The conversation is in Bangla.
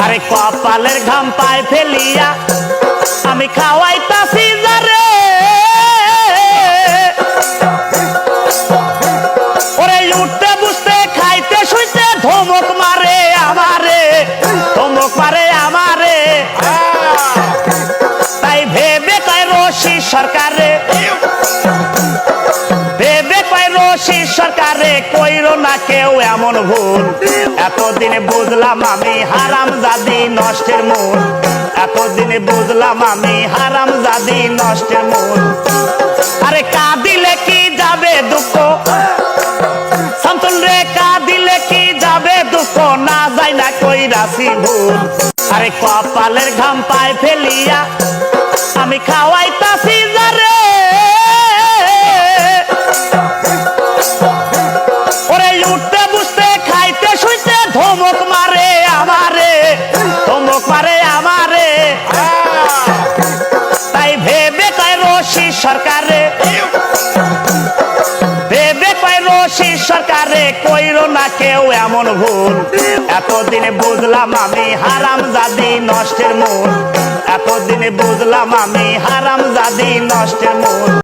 আরে কপালের ঘাম পায় ফেলিয়া আমি খাওয়াইতাছি যারে, ওরে উঠতে বুঝতে খাইতে শুইতে ধমক মারে আমারে, ধমক মারে আমারে। তাই ভেবে কয় রশি সরকারে, ভেবে কয় রশি সরকারে কইরো না কেউ এমন ভুল। এতদিনে বুঝলাম আমি হারামজাদি নষ্টের মূল, এতদিনে বুঝলাম আমি হারামজাদি নষ্টের মূল। আরে কাঁদিলে কি যাবে দুঃখ, শান্তন রে কাঁদিলে কি যাবে দুঃখ, না যাই না কইরাছি ভুল। আরে কপালের ঘাম পায় ফেলিয়া আমি খাওয়াইতাছি যারে, ওরে উঠতে বুঝতে খাইতে শুইতে ধমক মারে আমারে, ধমক মারে আমারে। তাই ভেবে কয় রশি সরকারে, ভেবে কয় রশি সরকারে কইরো না কেউ এমন ভুল। এতদিনে বুঝলাম আমি হারামজাদি নষ্টের মূল, এতদিনে বুঝলাম আমি হারামজাদি নষ্টের মূল।